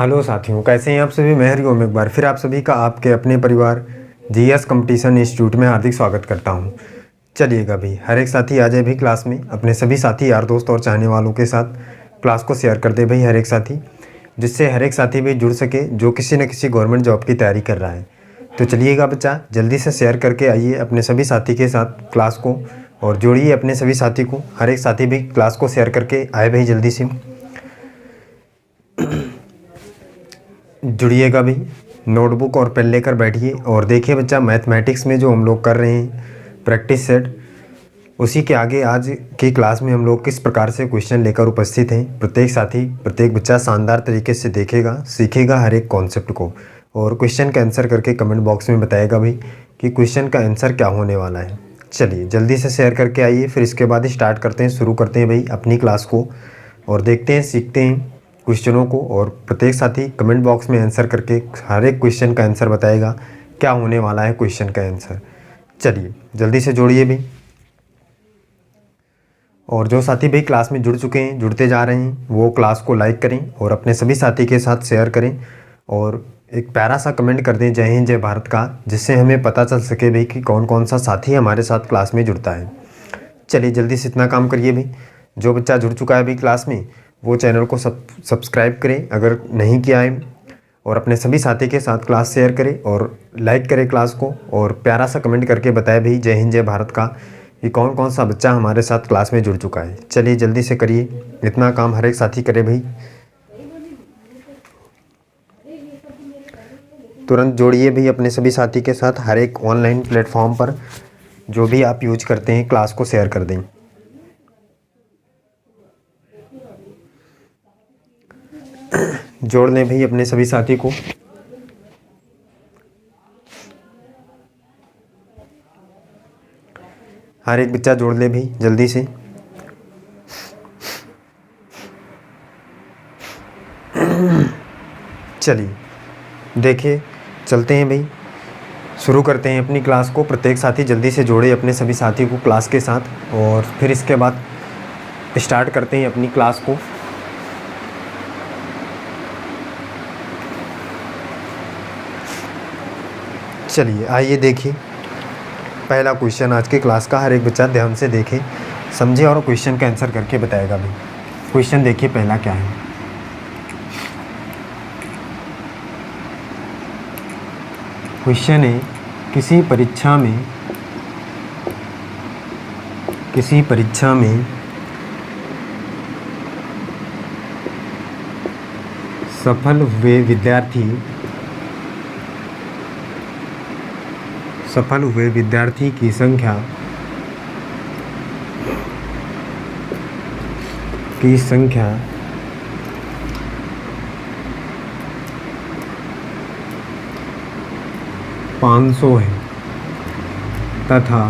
Hello साथियों, कैसे हैं आप सभी। मैं हरिओम एक बार फिर आप सभी का आपके अपने परिवार जीएस कंपटीशन इंस्टीट्यूट में हार्दिक स्वागत करता हूं। चलिएगा भाई, हर एक साथी आ जाए भाई क्लास में, अपने सभी साथी यार दोस्त और चाहने वालों के साथ क्लास को शेयर कर दे भाई हर एक साथी, जिससे हर एक साथी भी जुड़ सके जो किसी न किसी गवर्नमेंट जॉब की तैयारी कर रहा है। तो चलिएगा बच्चा, जल्दी से शेयर करके आइए अपने सभी साथी के साथ क्लास को, और जोड़िए अपने सभी साथी को। हर एक साथी भी क्लास को शेयर करके आए भाई जल्दी से। जुड़िएगा भी, नोटबुक और पेन लेकर बैठिए और देखिए बच्चा, मैथमेटिक्स में जो हम लोग कर रहे हैं प्रैक्टिस सेट, उसी के आगे आज की क्लास में हम लोग किस प्रकार से क्वेश्चन लेकर उपस्थित हैं। प्रत्येक साथी, प्रत्येक बच्चा शानदार तरीके से देखेगा, सीखेगा हर एक कॉन्सेप्ट को, और क्वेश्चन का आंसर करके कमेंट बॉक्स में बताएगा भाई कि क्वेश्चन का आंसर क्या होने वाला है। चलिए जल्दी से शेयर करके आइए, फिर इसके बाद स्टार्ट करते हैं, शुरू करते हैं भाई अपनी क्लास को, और देखते हैं, सीखते हैं क्वेश्चनों को। और प्रत्येक साथी कमेंट बॉक्स में आंसर करके हर एक क्वेश्चन का आंसर बताएगा क्या होने वाला है क्वेश्चन का आंसर। चलिए जल्दी से जोड़िए भी, और जो साथी भाई क्लास में जुड़ चुके हैं, जुड़ते जा रहे हैं, वो क्लास को लाइक करें और अपने सभी साथी के साथ शेयर करें, और एक प्यारा सा कमेंट कर दें जय हिंद जय भारत का, जिससे हमें पता चल सके भाई कि कौन कौन सा साथी हमारे साथ क्लास में जुड़ता है। चलिए जल्दी से इतना काम करिए भाई। जो बच्चा जुड़ चुका है भाई क्लास में, वो चैनल को सब्सक्राइब करें अगर नहीं किया है, और अपने सभी साथी के साथ क्लास शेयर करें और लाइक करें क्लास को, और प्यारा सा कमेंट करके बताएं भाई जय हिंद जय भारत का कि कौन कौन सा बच्चा हमारे साथ क्लास में जुड़ चुका है। चलिए जल्दी से करिए, इतना काम हर एक साथी करे भाई। तुरंत जोड़िए भी अपने सभी साथी के साथ, हर एक ऑनलाइन प्लेटफॉर्म पर जो भी आप यूज करते हैं क्लास को शेयर कर दें। जोड़ लें भाई अपने सभी साथी को। हर एक बच्चा जोड़ ले भाई जल्दी से। चलिए देखिए, चलते हैं भाई, शुरू करते हैं अपनी क्लास को। प्रत्येक साथी जल्दी से जोड़े अपने सभी साथी को क्लास के साथ, और फिर इसके बाद स्टार्ट करते हैं अपनी क्लास को। चलिए आइए देखिए पहला क्वेश्चन आज के क्लास का। हर एक बच्चा ध्यान से देखे, समझे और क्वेश्चन का आंसर करके बताएगा भी। क्वेश्चन देखिए पहला क्या है। क्वेश्चन है, किसी परीक्षा में सफल हुए विद्यार्थी की संख्या 500 है, तथा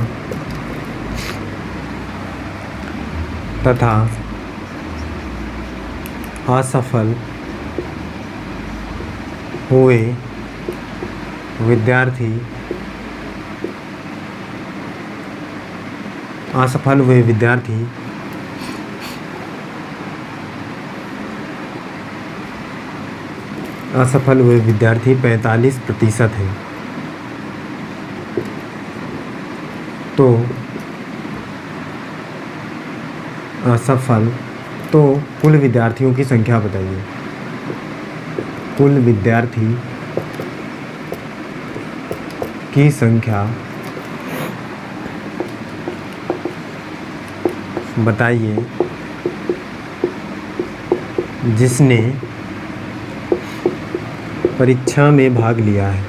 असफल हुए विद्यार्थी असफल हुए विद्यार्थी 45% है। तो असफल, तो कुल विद्यार्थियों की संख्या बताइए। कुल विद्यार्थी की संख्या बताइए जिसने परीक्षा में भाग लिया है।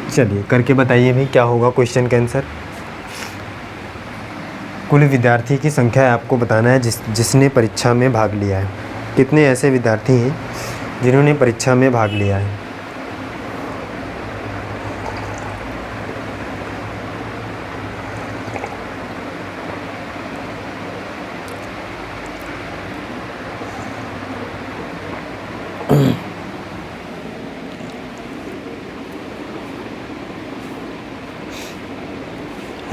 चलिए करके बताइए भाई क्या होगा क्वेश्चन का आंसर। कुल विद्यार्थी की संख्या आपको बताना है जिसने परीक्षा में भाग लिया है। कितने ऐसे विद्यार्थी हैं जिन्होंने परीक्षा में भाग लिया है।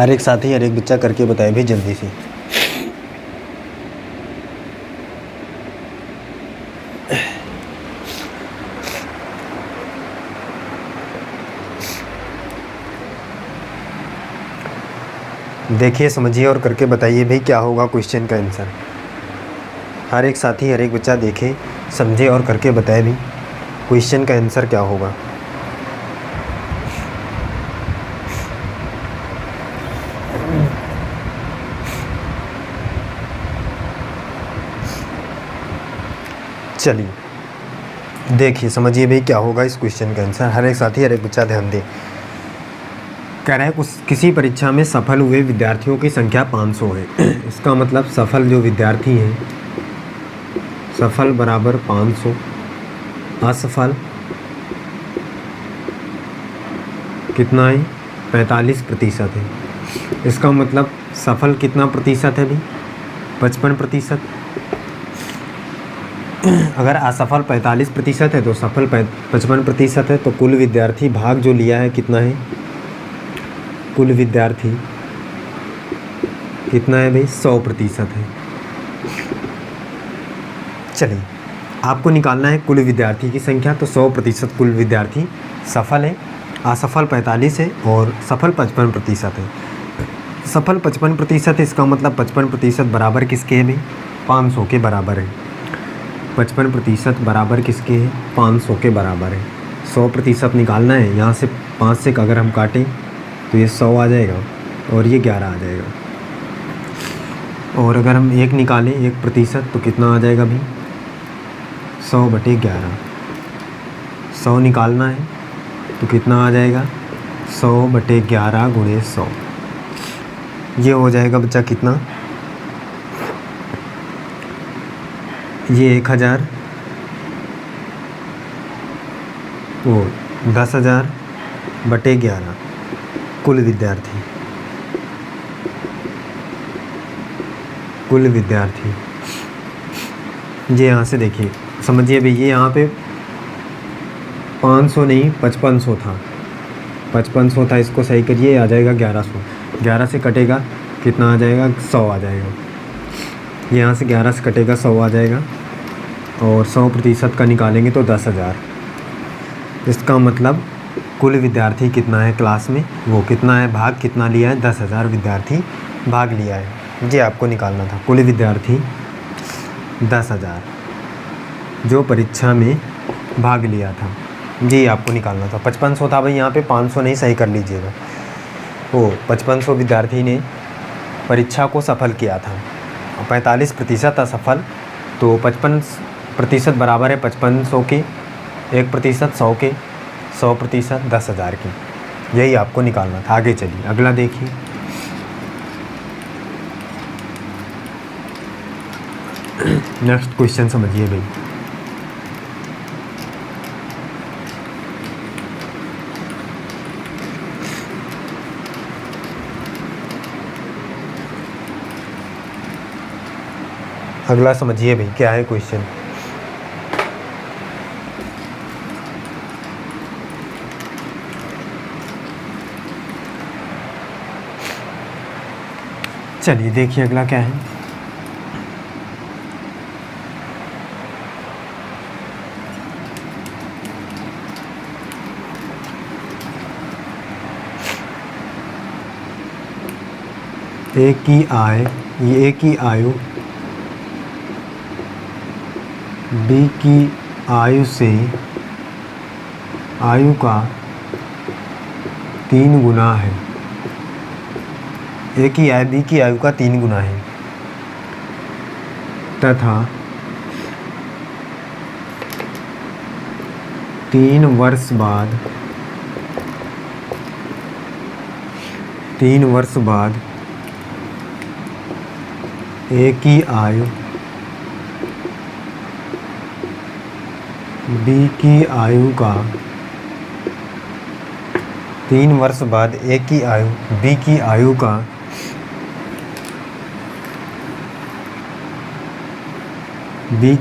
हर एक साथी हर एक बच्चा करके बताए भी जल्दी से। देखिए, समझिए और करके बताइए भाई क्या होगा क्वेश्चन का आंसर। हर एक साथी हर एक बच्चा देखे, समझे और करके बताए भी क्वेश्चन का आंसर क्या होगा। चलिए देखिए, समझिए भाई क्या होगा इस क्वेश्चन का आंसर। हर एक साथी हर एक बच्चा ध्यान दे। कह रहा है किसी परीक्षा में सफल हुए विद्यार्थियों की संख्या 500 है। इसका मतलब सफल जो विद्यार्थी हैं, सफल बराबर 500, असफल कितना है 45% है। इसका मतलब सफल कितना प्रतिशत है भाई 55%। अगर असफल 45% है तो सफल 55% है, तो कुल विद्यार्थी भाग जो लिया है कितना है, कुल विद्यार्थी कितना है भाई 100% है। चलिए आपको निकालना है कुल विद्यार्थी की संख्या, तो 100% कुल विद्यार्थी सफल है, असफल 45 है और सफल 55% है। सफल 55% है, इसका मतलब 55% बराबर किसके है भाई 500 के बराबर है। 55% बराबर किसके है 500 के बराबर है। 100% निकालना है, यहाँ से 5 से अगर हम काटें तो ये 100 आ जाएगा और ये 11 आ जाएगा। और अगर हम 1 निकालें 1% तो कितना आ जाएगा भाई 100/11। 100 निकालना है तो कितना आ जाएगा 100/11 × 100। ये हो जाएगा बच्चा कितना, ये 1000 वो 10,000/11 कुल विद्यार्थी, कुल विद्यार्थी। ये यहाँ से देखिए, समझिए भाई, ये यहाँ पे 500 नहीं 5500 था, 5500 था, इसको सही करिए आ जाएगा 1100। 11 से कटेगा कितना आ जाएगा 100 आ जाएगा। यहाँ से 11 से कटेगा 100 आ जाएगा और 100% का निकालेंगे तो 10,000। इसका मतलब कुल विद्यार्थी कितना है क्लास में, वो कितना है, भाग कितना लिया है 10,000 विद्यार्थी भाग लिया है। ये आपको निकालना था, कुल विद्यार्थी 10,000 जो परीक्षा में भाग लिया था, जी आपको निकालना था। 5500 था भाई, यहाँ पे 500 नहीं, सही कर लीजिएगा। वो 5500 विद्यार्थी ने परीक्षा को सफल किया था, 45% असफल, तो 55% बराबर है 5500 के, 1% 100 के, 100% 10,000 की। यही आपको निकालना था। आगे चलिए अगला देखिए। नेक्स्ट क्वेश्चन समझिए भाई। अगला समझिए भाई क्या है क्वेश्चन। चलिए देखिए अगला क्या है। एक की आयु बी की आयु से आयु का 3 गुना है। ए की आयु बी की आयु का 3 गुना है तथा 3 वर्ष बाद ए की आयु बी की आयु का 3 वर्ष बाद ए की आयु बी की आयु का 3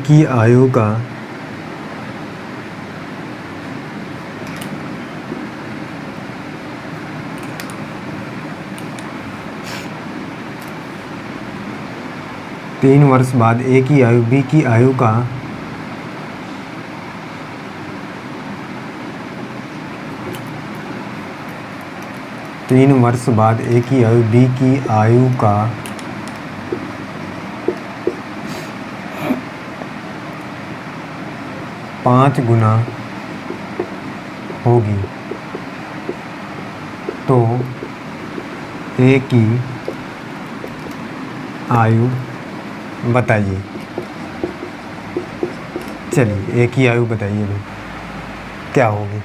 3 वर्ष बाद ए की आयु बी की आयु का 3 वर्ष बाद ए की आयु बी की आयु का 5 गुना होगी तो ए की आयु बताइए। चलिए ए की आयु बताइए भाई क्या होगी।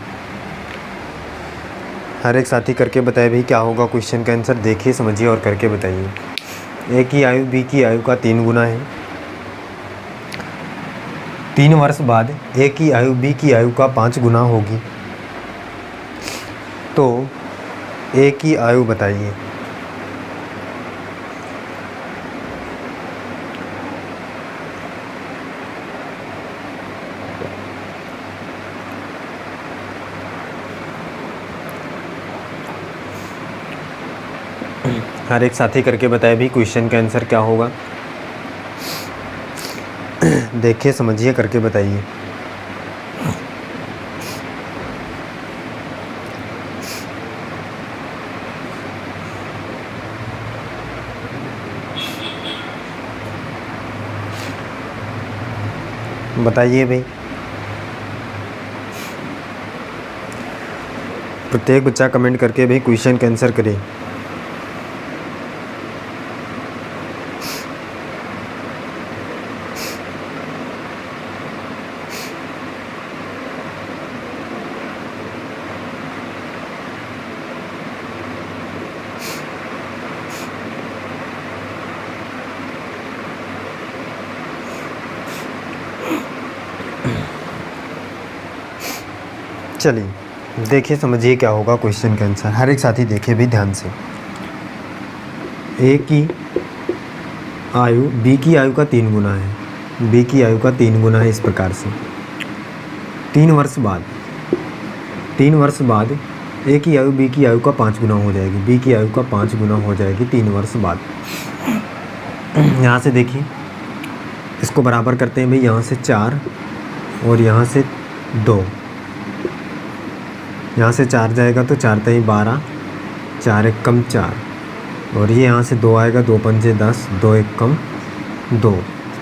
हर एक साथी करके बताए भाई क्या होगा। क्वेश्चन का आंसर देखिए, समझिए और करके बताइए। ए की आयु बी की आयु का 3 गुना है। 3 वर्ष बाद ए की आयु बी की आयु का 5 गुना होगी तो ए की आयु बताइए। हर एक साथी करके बताए भी क्वेश्चन का आंसर क्या होगा। देखिए, समझिए, करके बताइए। बताइए भाई। प्रत्येक बच्चा कमेंट करके भाई क्वेश्चन का आंसर करे। चलिए देखिए, समझिए क्या होगा क्वेश्चन का आंसर। हर एक साथी देखिए भी ध्यान से। ए की आयु बी की आयु का 3 गुना है। बी की आयु का 3 गुना है इस प्रकार से। 3 वर्ष बाद ए की आयु बी की आयु का 5 गुना हो जाएगी। बी की आयु का 5 गुना हो जाएगी 3 वर्ष बाद। यहाँ से देखिए, इसको बराबर करते हैं भाई। यहाँ से 4 और यहाँ से 2। यहाँ से 4 जाएगा तो 4 3 12, 4 1 कम 4, और ये यहाँ से 2 आएगा, 2 5 10, 2 1 कम 2,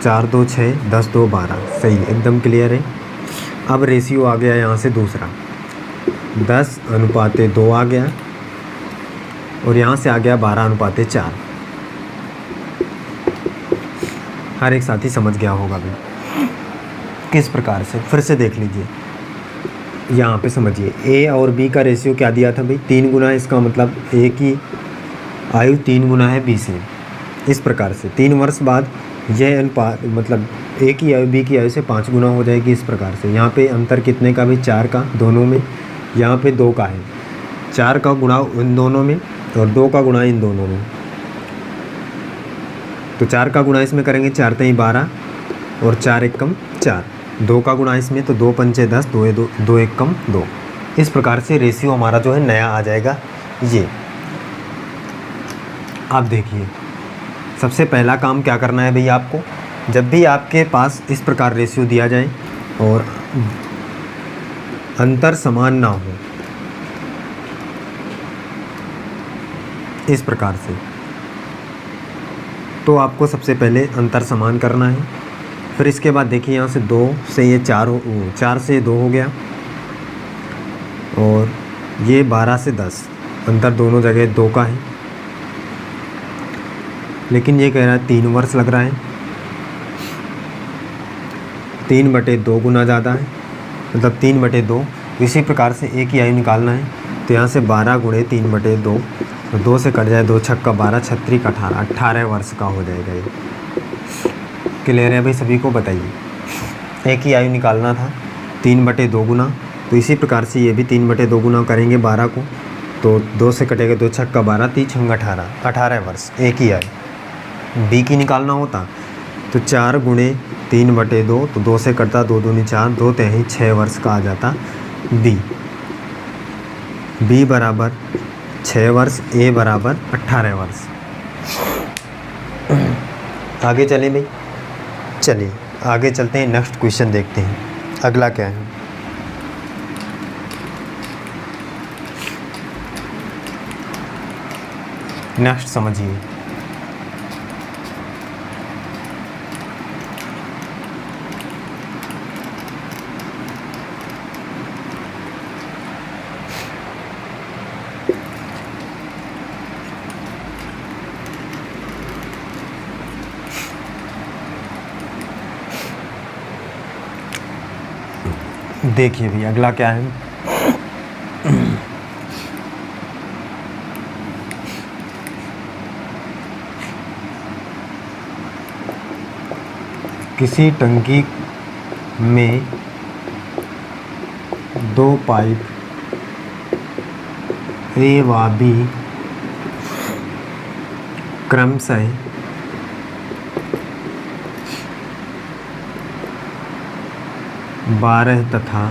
4 2 6, 10 2 12। सही, एकदम क्लियर है। अब रेशियो आ गया यहाँ से दूसरा, 10:2 आ गया, और यहाँ से आ गया 12:4। हर एक साथी समझ गया होगा भाई किस प्रकार से। फिर से देख लीजिए, यहाँ पे समझिए। ए और बी का रेशियो क्या दिया था भाई? 3 गुना। इसका मतलब ए की आयु 3 गुना है बी से। इस प्रकार से 3 वर्ष बाद यह अनुपात, मतलब ए की आयु बी की आयु से 5 गुना हो जाएगी। इस प्रकार से यहाँ पे अंतर कितने का भी? 4 का दोनों में। यहाँ पे 2 का है, 4 का गुणा इन दोनों में और 2 का गुणा इन दोनों में। तो 4 का गुणा इसमें करेंगे, 4 3 12 और 4 1 कम 4। 2 का गुणा इसमें तो 2 5 10, 2 1 कम 2। इस प्रकार से रेशियो हमारा जो है नया आ जाएगा। ये आप देखिए, सबसे पहला काम क्या करना है भैया आपको। जब भी आपके पास इस प्रकार रेशियो दिया जाए और अंतर समान ना हो, इस प्रकार से, तो आपको सबसे पहले अंतर समान करना है। फिर इसके बाद देखिए, यहाँ से 2 से ये 4 से 2 हो गया, और ये 12 से 10, अंतर दोनों जगह 2 का है। लेकिन ये कह रहा है 3 वर्ष लग रहा है, 3/2 गुना ज़्यादा है, मतलब 3/2। इसी प्रकार से ए की आयु निकालना है, तो यहाँ से 12 गुणे 3/2, तो 2 से कट जाए, 2 छक्का 12, 36 का 18, 18 वर्ष का हो जाएगा ये। क्लियर है भाई? सभी को बताइए। ए की आयु निकालना था 3/2 गुना, तो इसी प्रकार से ये भी 3/2 गुना करेंगे 12 को, तो 2 से कटेगा, 2 छक्का 12, 3 छंग 18, 18 वर्ष ए की आयु। बी की निकालना होता तो 4 गुणे 3/2, तो 2 से कटता, 2 दूनी 4, 2 3 6 वर्ष का आ जाता बी बराबर 6 वर्ष, ए बराबर 18 वर्ष। आगे चलें भाई। चलिए आगे चलते हैं, नेक्स्ट क्वेश्चन देखते हैं अगला क्या है। नेक्स्ट समझिए। देखिए भी अगला क्या है। किसी टंकी में 2 पाइप ए व बी क्रमशः 12 तथा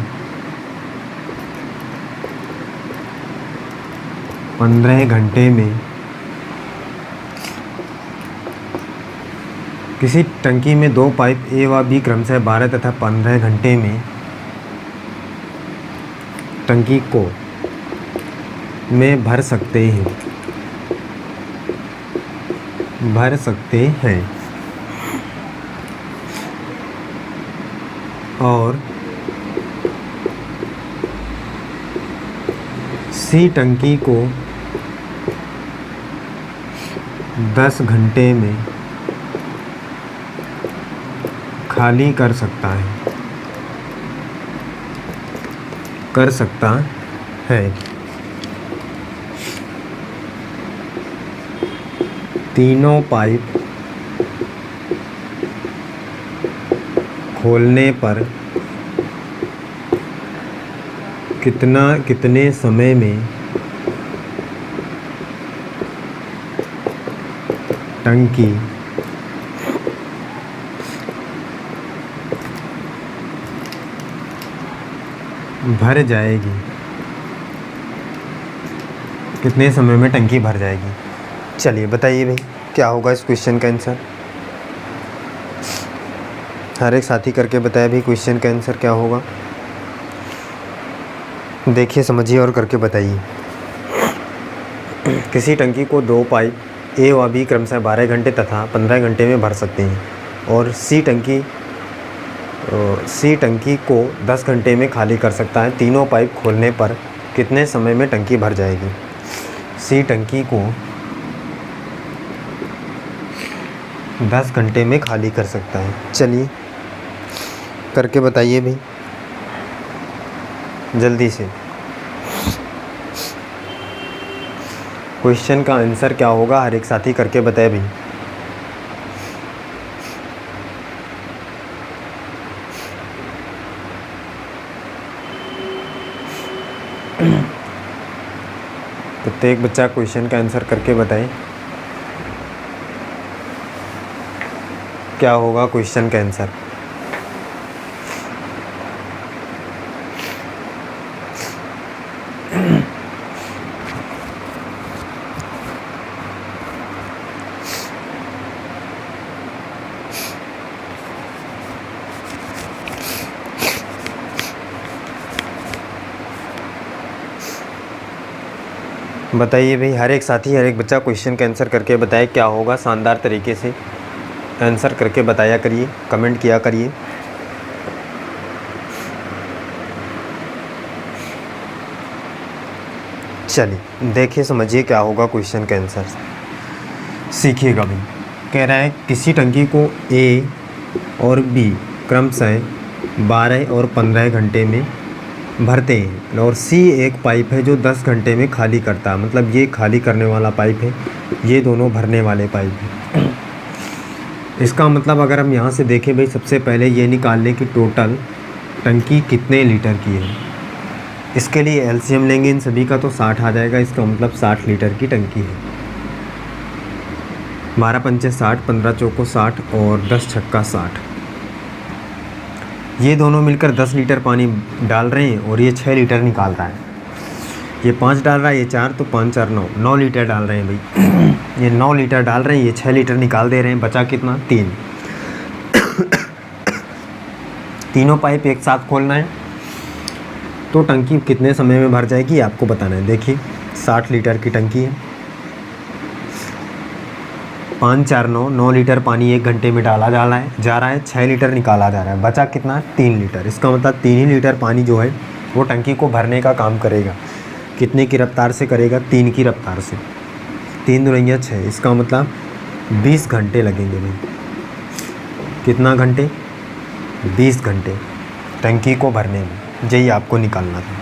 15 घंटे में, किसी टंकी में 2 पाइप ए व बी क्रमशः 12 तथा 15 घंटे में टंकी को में भर सकते हैं और सी टंकी को 10 घंटे में खाली कर सकता है। तीनों पाइप खोलने पर कितने समय में टंकी भर जाएगी, कितने समय में टंकी भर जाएगी। चलिए बताइए भाई क्या होगा इस क्वेश्चन का आंसर। हर एक साथी करके बताया भाई क्वेश्चन का आंसर क्या होगा। देखिए समझिए और करके बताइए। किसी टंकी को 2 पाइप ए व बी क्रमशः 12 घंटे तथा 15 घंटे में भर सकते हैं और सी टंकी को 10 घंटे में खाली कर सकता है। तीनों पाइप खोलने पर कितने समय में टंकी भर जाएगी। सी टंकी को 10 घंटे में खाली कर सकता है। चलिए करके बताइए भाई जल्दी से। क्वेश्चन का आंसर क्या होगा हर एक साथी करके बताए भाई। प्रत्येक बच्चा क्वेश्चन का आंसर करके बताए क्या होगा क्वेश्चन का आंसर। बताइए भाई हर एक साथी हर एक बच्चा क्वेश्चन का आंसर करके बताए क्या होगा। शानदार तरीके से आंसर करके बताया करिए, कमेंट किया करिए। चलिए देखिए समझिए क्या होगा क्वेश्चन का आंसर, सीखिएगा भाई। कह रहा है किसी टंकी को ए और बी क्रमशः 12 और 15 घंटे में भरते हैं और सी एक पाइप है जो 10 घंटे में खाली करता है। मतलब ये खाली करने वाला पाइप है, ये दोनों भरने वाले पाइप हैं। इसका मतलब अगर हम यहाँ से देखें भाई, सबसे पहले ये निकाल लें कि टोटल टंकी कितने लीटर की है। इसके लिए एलसीएम लेंगे इन सभी का तो 60 आ जाएगा। इसका मतलब 60 लीटर की टंकी है। 12 पंचे 60, 15 चौको 60 और 10 छक्का 60। ये दोनों मिलकर 10 लीटर पानी डाल रहे हैं और ये 6 लीटर निकाल रहा है। ये 5 डाल रहा है, ये 4, तो 5 4 9 लीटर डाल रहे हैं भाई। ये 9 लीटर डाल रहे हैं, ये 6 लीटर निकाल दे रहे हैं, बचा कितना 3। तीनों पाइप एक साथ खोलना है तो टंकी कितने समय में भर जाएगी आपको बताना है। देखिए 60 लीटर की टंकी है, 5 4 9 लीटर पानी 1 घंटे में डाला जा रहा है, 6 लीटर निकाला जा रहा है, बचा कितना 3 लीटर। इसका मतलब 3 ही लीटर पानी जो है वो टंकी को भरने का काम करेगा। कितने की रफ्तार से करेगा, 3 की रफ्तार से, 3 दूनी 6, इसका मतलब 20 घंटे लगेंगे भाई। कितना घंटे, 20 घंटे टंकी को भरने में, यही आपको निकालना था।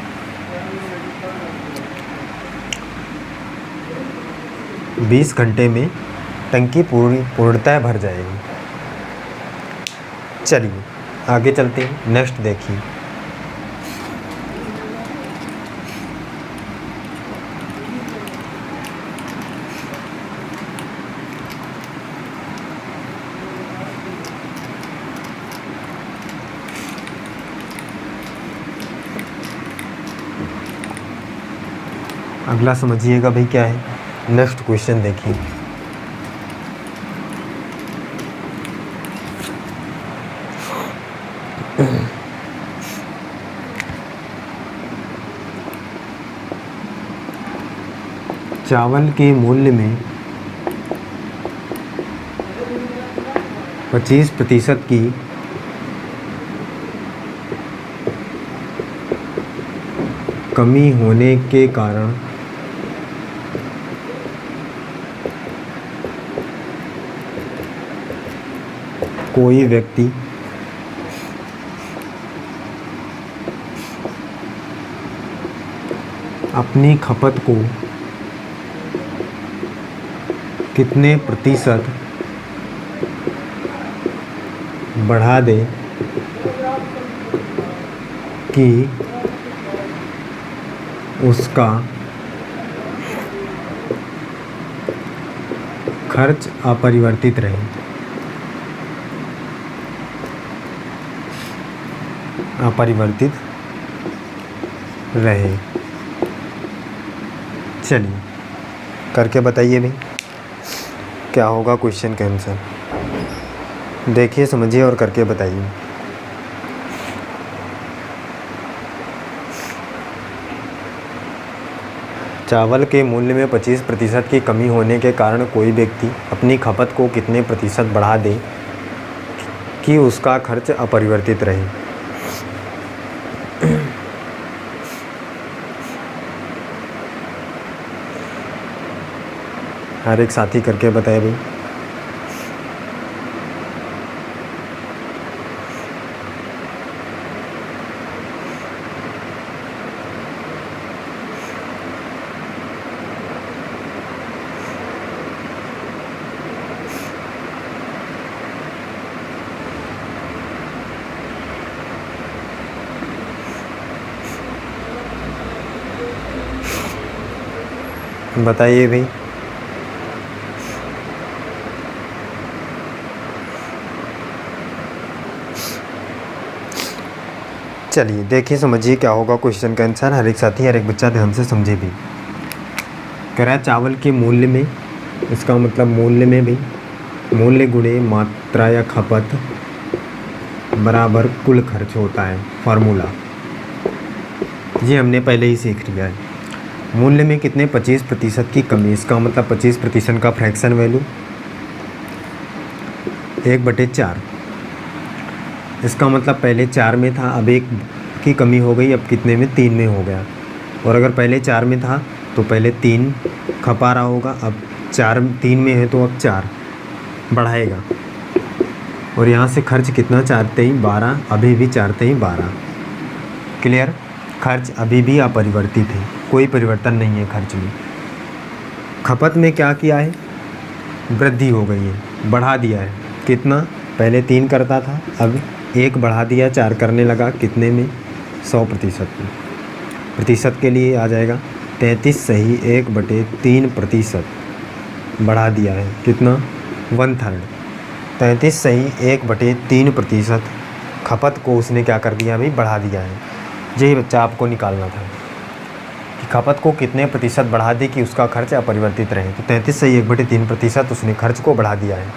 बीस घंटे में टंकी पूर्णतः भर जाएगी। चलिए आगे चलते हैं, नेक्स्ट देखिए। अगला समझिएगा भाई क्या है, नेक्स्ट क्वेश्चन देखिए। चावल के मूल्य में 25% की कमी होने के कारण कोई व्यक्ति अपनी खपत को कितने प्रतिशत बढ़ा दे कि उसका खर्च अपरिवर्तित रहे। अपरिवर्तित रहे। चलिए करके बताइए भाई क्या होगा क्वेश्चन का आंसर। देखिए समझिए और करके बताइए। चावल के मूल्य में 25% की कमी होने के कारण कोई व्यक्ति अपनी खपत को कितने प्रतिशत बढ़ा दे कि उसका खर्च अपरिवर्तित रहे। हर एक साथी करके बताए भाई। बताइए भाई। चलिए देखिए समझिए क्या होगा क्वेश्चन का आंसर। हर एक साथी हर एक बच्चा ध्यान से समझे भी। कह रहा है चावल के मूल्य में, इसका मतलब मूल्य में भी मूल्य गुणे मात्रा या खपत बराबर कुल खर्च होता है। फार्मूला ये हमने पहले ही सीख लिया है। मूल्य में कितने 25% की कमी, इसका मतलब 25% का फ्रैक्शन वैल्यू 1/4। इसका मतलब पहले 4 में था, अब 1 की कमी हो गई, अब कितने में 3 में हो गया। और अगर पहले 4 में था तो पहले 3 खपा रहा होगा, अब 3 में है तो अब 4 बढ़ाएगा। और यहाँ से खर्च कितना, 4 3 12, अभी भी 4 3 12। क्लियर। खर्च अभी भी अपरिवर्तित है, कोई परिवर्तन नहीं है खर्च में। खपत में क्या किया है, वृद्धि हो गई है, बढ़ा दिया है। कितना, पहले 3 करता था, अब 1 बढ़ा दिया, 4 करने लगा। कितने में, 100% में। प्रतिशत के लिए आ जाएगा 33 सही 1/3% बढ़ा दिया है। कितना, 1/3। 33 सही 1/3% खपत को उसने क्या कर दिया भाई, बढ़ा दिया है। यही बच्चा आपको निकालना था। कि खपत को कितने प्रतिशत बढ़ा दे कि उसका खर्च अपरिवर्तित रहे। तो 33 से 1/3% उसने खर्च को बढ़ा दिया है।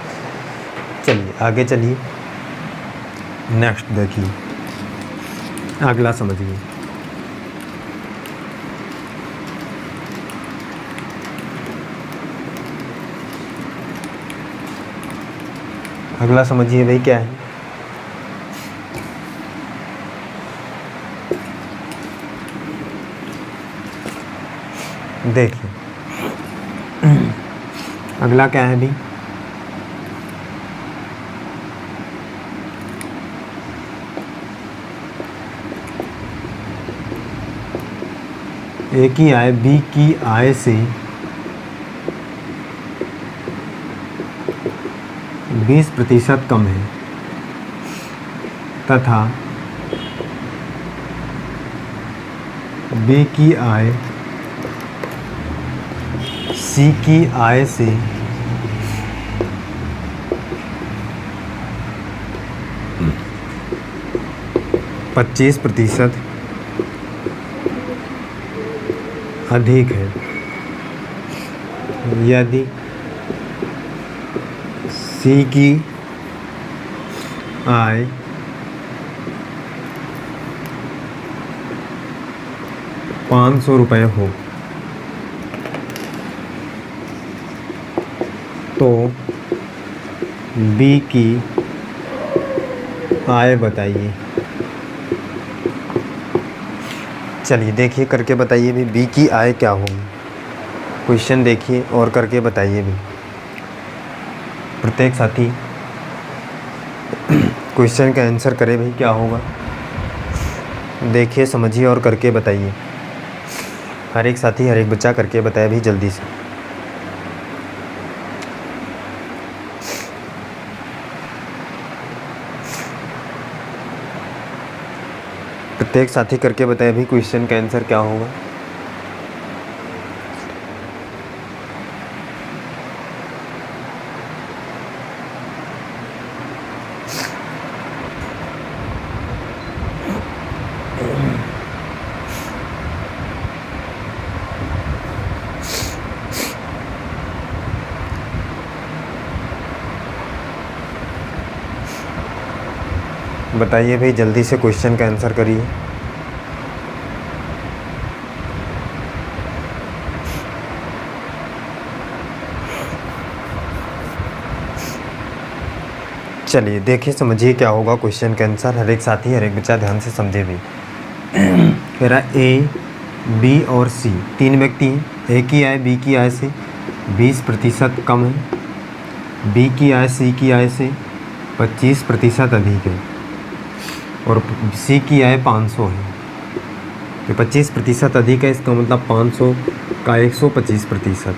चलिए आगे चलिए, नेक्स्ट देखिए, अगला समझिए। अगला समझिए भाई क्या है। देखिए अगला क्या है भाई, ए की आय बी की आय से 20% कम है तथा बी की आय सी की आय से 25% अधिक है। यदि सी की आय 500 रुपये हो तो बी की आय बताइए। चलिए देखिए करके बताइए भी बी की आय क्या होगी। क्वेश्चन देखिए और करके बताइए भी। प्रत्येक साथी क्वेश्चन का आंसर करे भाई क्या होगा। देखिए समझिए और करके बताइए। हर एक साथी हर एक बच्चा करके बताए भी जल्दी से। प्रत्येक साथी करके बताए भी क्वेश्चन का आंसर क्या होगा। बताइए भाई जल्दी से क्वेश्चन का आंसर करिए। चलिए देखिए समझिए क्या होगा क्वेश्चन का आंसर। हर एक साथी हर एक बच्चा ध्यान से समझे भी। कह रहा ए बी और सी तीन व्यक्ति हैं। ए की आय बी की आय से 20% कम है। बी की आय सी की आय से 25% अधिक है और सी की आय 500 है। तो 25% अधिक है, इसका मतलब 500 का 125%।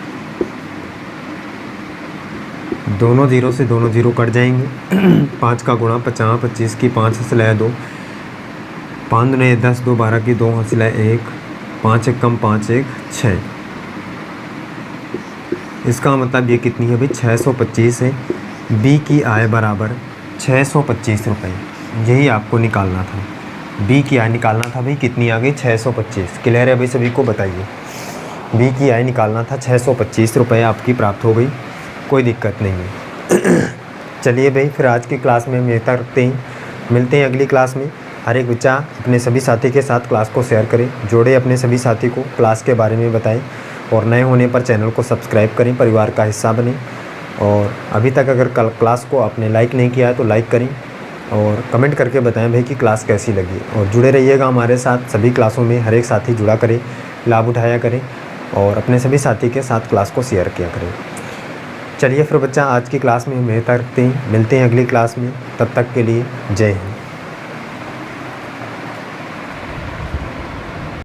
दोनों जीरो से दोनों जीरो कट जाएंगे। 5 का गुणा 50, 25 की 5 हंसलाए 2, 5 दूने 10, 2 12 की 2 हंसलाए 1, 5 एक कम 5 1 6। इसका मतलब ये कितनी है भाई 625 है। बी की आय बराबर 625 रुपये, यही आपको निकालना था। बी की आय निकालना था भाई, कितनी आ गई 625। क्लियर है भाई सभी को बताइए। बी की आय निकालना था 625 रुपये आपकी प्राप्त हो गई, कोई दिक्कत नहीं है। चलिए भाई फिर आज की क्लास में हम यहीं तक रखते हैं। मिलते हैं अगली क्लास में। हर एक बच्चा अपने सभी साथी के साथ क्लास को शेयर करें, जोड़े अपने सभी साथी को, क्लास के बारे में बताएं और नए होने पर चैनल को सब्सक्राइब करें, परिवार का हिस्सा बनें। और अभी तक अगर कल क्लास को आपने लाइक नहीं किया है तो लाइक करें और कमेंट करके बताएं भाई कि क्लास कैसी लगी। और जुड़े रहिएगा हमारे साथ, सभी क्लासों में हर एक साथी जुड़ा करें, लाभ उठाया करें और अपने सभी साथी के साथ क्लास को शेयर किया करें। चलिए फिर बच्चा आज की क्लास में हम यहीं तक रखते हैं। मिलते हैं अगली क्लास में, तब तक के लिए जय हिंद।